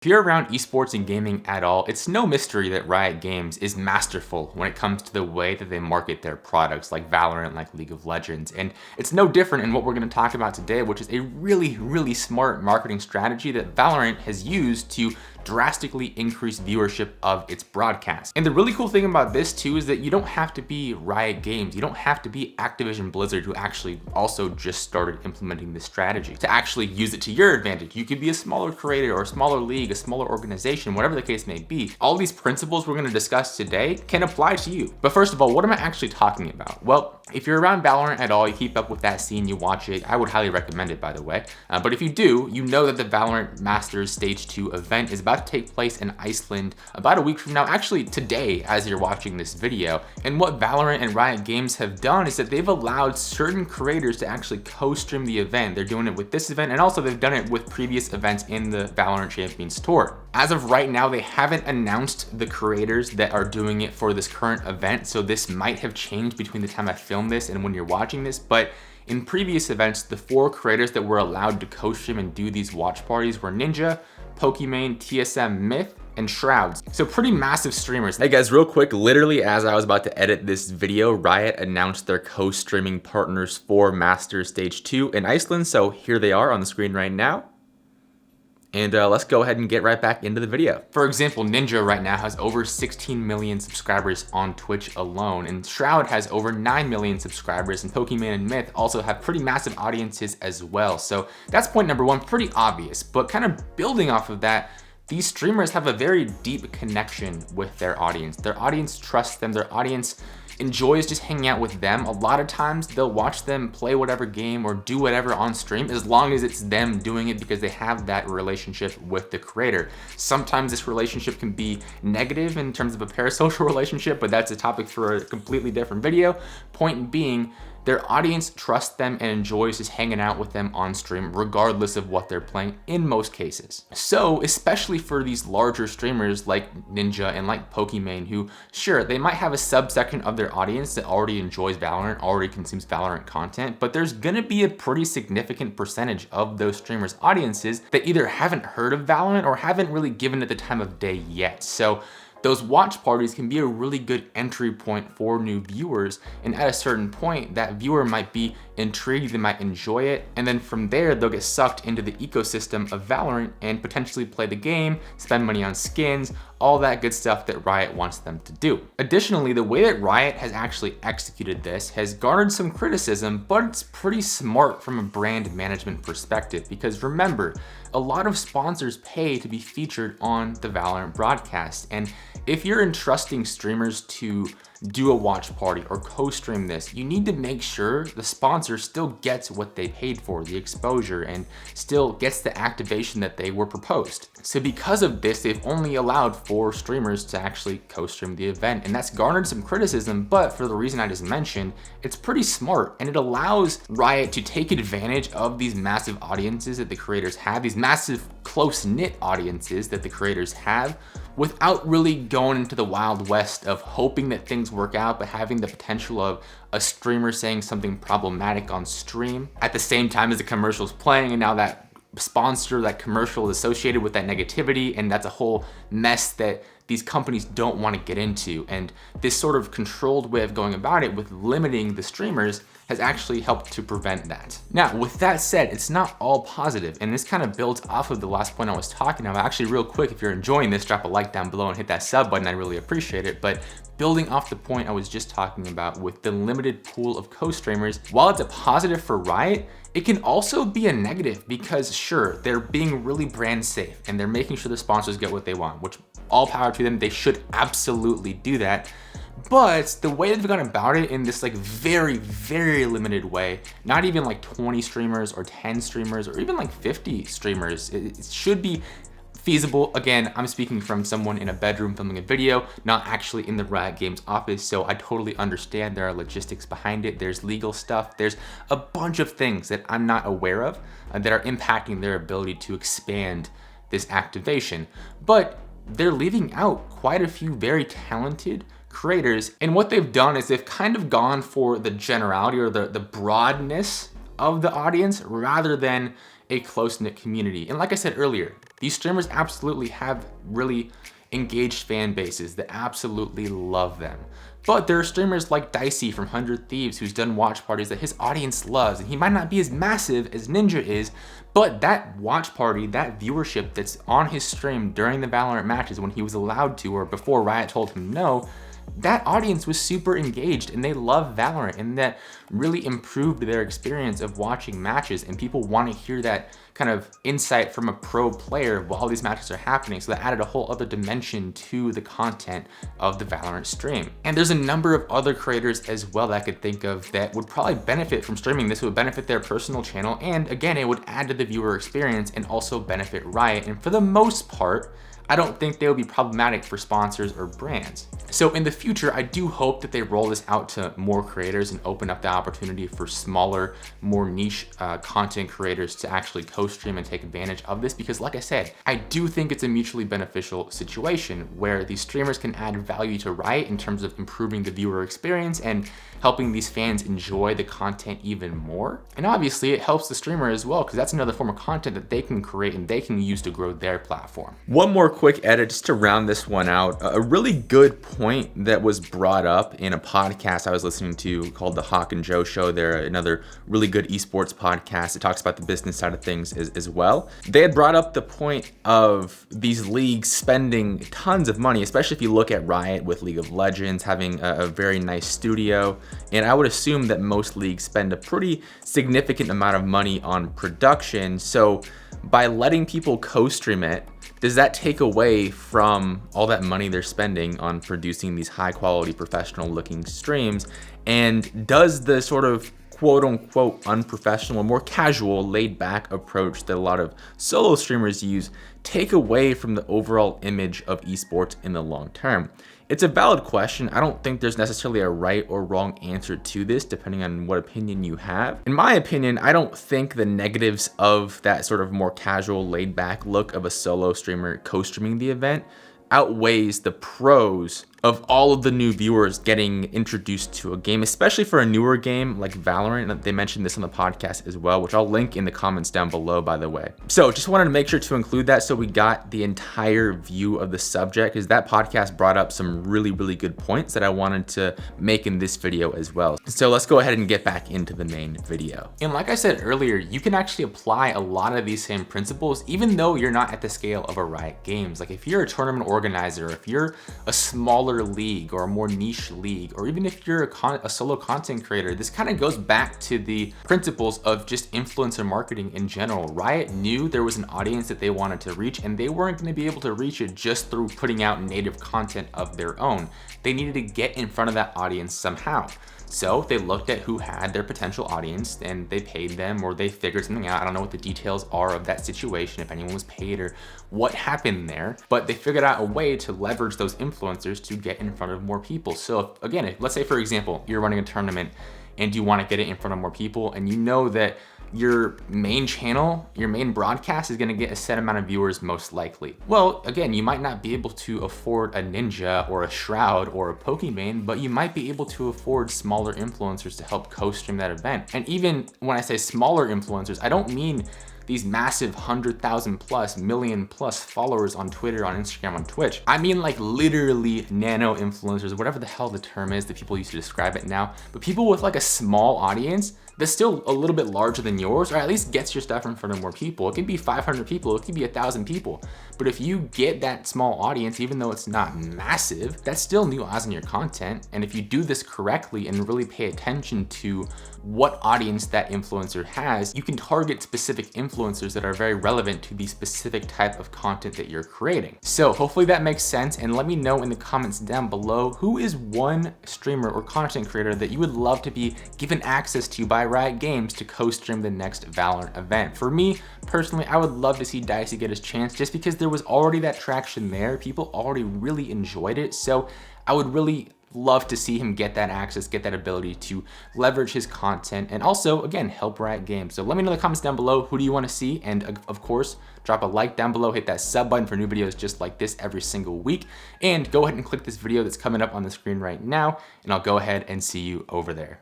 If you're around esports and gaming at all, it's no mystery that Riot Games is masterful when it comes to the way that they market their products like Valorant, like League of Legends. And it's no different in what we're going to talk about today, which is a really smart marketing strategy that Valorant has used to drastically increase viewership of its broadcast. And the really cool thing about this too is that you don't have to be Riot Games, you don't have to be Activision Blizzard, who actually also just started implementing this strategy to actually use it to your advantage. You could be a smaller creator or a smaller league, a smaller organization, whatever the case may be. All these principles we're going to discuss today can apply to you. But first of all, what am I actually talking about? Well, if you're around Valorant at all, you keep up with that scene, you watch it, I would highly recommend it, by the way. But if you do, you know that the VALORANT Masters Stage 2 event is about to take place in Iceland about a week from now, actually today as you're watching this video. And what Valorant and Riot Games have done is that they've allowed certain creators to actually co-stream the event. They're doing it with this event, and also they've done it with previous events in the Valorant Champions Tour. As of right now, they haven't announced the creators that are doing it for this current event, so this might have changed between the time I filmed this and when you're watching this, but in previous events, the 4 creators that were allowed to co-stream and do these watch parties were Ninja, Pokimane, TSM Myth, and Shroud. So pretty massive streamers. Hey guys, real quick, literally as I was about to edit this video, Riot announced their co-streaming partners for Masters Stage 2 in Iceland, so here they are on the screen right now. And let's go ahead and get right back into the video. For example, Ninja right now has over 16 million subscribers on Twitch alone, and Shroud has over 9 million subscribers, and Pokimane and Myth also have pretty massive audiences as well. So that's point number 1, pretty obvious, but kind of building off of that, these streamers have a very deep connection with their audience. Their audience trusts them, their audience enjoys just hanging out with them. A lot of times they'll watch them play whatever game or do whatever on stream as long as it's them doing it because they have that relationship with the creator. Sometimes this relationship can be negative in terms of a parasocial relationship, but that's a topic for a completely different video. Point being, their audience trusts them and enjoys just hanging out with them on stream regardless of what they're playing in most cases. So especially for these larger streamers like Ninja and like Pokimane, who sure, they might have a subsection of their audience that already enjoys Valorant, already consumes Valorant content, but there's gonna be a pretty significant percentage of those streamers' audiences that either haven't heard of Valorant or haven't really given it the time of day yet. So those watch parties can be a really good entry point for new viewers, and at a certain point, that viewer might be intrigued, they might enjoy it, and then from there, they'll get sucked into the ecosystem of Valorant and potentially play the game, spend money on skins, all that good stuff that Riot wants them to do. Additionally, the way that Riot has actually executed this has garnered some criticism, but it's pretty smart from a brand management perspective, because remember, a lot of sponsors pay to be featured on the Valorant broadcast, and if you're entrusting streamers to do a watch party or co-stream this, you need to make sure the sponsor still gets what they paid for, the exposure, and still gets the activation that they were proposed. So because of this, they've only allowed 4 streamers to actually co-stream the event, and that's garnered some criticism, but for the reason I just mentioned, it's pretty smart, and it allows Riot to take advantage of these massive audiences that the creators have, these massive close-knit audiences that the creators have, without really going into the wild west of hoping that things work out, but having the potential of a streamer saying something problematic on stream at the same time as the commercial is playing, and now that sponsor, that commercial is associated with that negativity, and that's a whole mess that these companies don't want to get into. And this sort of controlled way of going about it with limiting the streamers has actually helped to prevent that. Now, with that said, it's not all positive, and this kind of builds off of the last point I was talking about. Actually, real quick, if you're enjoying this, drop a like down below and hit that sub button, I really appreciate it. But building off the point I was just talking about with the limited pool of co-streamers, while it's a positive for Riot, it can also be a negative because sure, they're being really brand safe and they're making sure the sponsors get what they want, which all power to them, they should absolutely do that. But the way they've gone about it in this like very limited way, not even like 20 streamers or 10 streamers or even like 50 streamers, it should be feasible. Again, I'm speaking from someone in a bedroom filming a video, not actually in the Riot Games office, so I totally understand there are logistics behind it. There's legal stuff. There's a bunch of things that I'm not aware of that are impacting their ability to expand this activation. But they're leaving out quite a few very talented creators, and what they've done is they've kind of gone for the generality or the broadness of the audience rather than a close-knit community. And like I said earlier, these streamers absolutely have really engaged fan bases that absolutely love them. But there are streamers like Dicey from 100 Thieves who's done watch parties that his audience loves, and he might not be as massive as Ninja is, but that watch party, that viewership that's on his stream during the Valorant matches when he was allowed to, or before Riot told him no, that audience was super engaged and they love Valorant, and that really improved their experience of watching matches, and people want to hear that kind of insight from a pro player while these matches are happening. So that added a whole other dimension to the content of the Valorant stream. And there's a number of other creators as well that I could think of that would probably benefit from streaming. This would benefit their personal channel, and again, it would add to the viewer experience and also benefit Riot. And for the most part, I don't think they would be problematic for sponsors or brands. So in the future, I do hope that they roll this out to more creators and open up the opportunity for smaller, more niche content creators to actually co-stream and take advantage of this, because like I said, I do think it's a mutually beneficial situation where these streamers can add value to Riot in terms of improving the viewer experience and helping these fans enjoy the content even more. And obviously it helps the streamer as well, because that's another form of content that they can create and they can use to grow their platform. One more quick edit just to round this one out. A really good point that was brought up in a podcast I was listening to called the Hawk and Joe Show. They're another really good esports podcast. It talks about the business side of things as well. They had brought up the point of these leagues spending tons of money, especially if you look at Riot with League of Legends having a very nice studio. And I would assume that most leagues spend a pretty significant amount of money on production. So by letting people co-stream it, does that take away from all that money they're spending on producing these high quality professional looking streams? And does the sort of quote unquote unprofessional, more casual, laid back approach that a lot of solo streamers use take away from the overall image of esports in the long term? It's a valid question. I don't think there's necessarily a right or wrong answer to this, depending on what opinion you have. In my opinion, I don't think the negatives of that sort of more casual, laid back look of a solo streamer co-streaming the event outweighs the pros of all of the new viewers getting introduced to a game, especially for a newer game like Valorant. They mentioned this on the podcast as well, which I'll link in the comments down below, by the way. So just wanted to make sure to include that so we got the entire view of the subject, because that podcast brought up some really, really good points that I wanted to make in this video as well. So let's go ahead and get back into the main video. And like I said earlier, you can actually apply a lot of these same principles, even though you're not at the scale of a Riot Games. Like if you're a tournament organizer, if you're a smaller league or a more niche league, or even if you're a solo content creator, this kind of goes back to the principles of just influencer marketing in general. Riot knew there was an audience that they wanted to reach, and they weren't going to be able to reach it just through putting out native content of their own. They needed to get in front of that audience somehow. So they looked at who had their potential audience and they paid them, or they figured something out. I don't know what the details are of that situation, if anyone was paid or what happened there, but they figured out a way to leverage those influencers to get in front of more people. So again, let's say for example, you're running a tournament and you want to get it in front of more people, and you know that your main channel, your main broadcast is gonna get a set amount of viewers most likely. Well, again, you might not be able to afford a Ninja or a Shroud or a Pokimane, but you might be able to afford smaller influencers to help co-stream that event. And even when I say smaller influencers, I don't mean these massive 100,000 plus, million plus followers on Twitter, on Instagram, on Twitch. I mean like literally nano influencers, whatever the hell the term is that people use to describe it now, but people with like a small audience that's still a little bit larger than yours, or at least gets your stuff in front of more people. It could be 500 people, it could be 1,000 people. But if you get that small audience, even though it's not massive, that's still new eyes on your content. And if you do this correctly and really pay attention to what audience that influencer has, you can target specific influencers that are very relevant to the specific type of content that you're creating. So hopefully that makes sense, and let me know in the comments down below, who is one streamer or content creator that you would love to be given access to by Riot Games to co-stream the next Valorant event. For me, personally, I would love to see Dicey get his chance, just because there was already that traction there. People already really enjoyed it, so I would really love to see him get that access, get that ability to leverage his content, and also, again, help Riot Games. So let me know in the comments down below, who do you want to see? And of course, drop a like down below, hit that sub button for new videos just like this every single week, and go ahead and click this video that's coming up on the screen right now, and I'll go ahead and see you over there.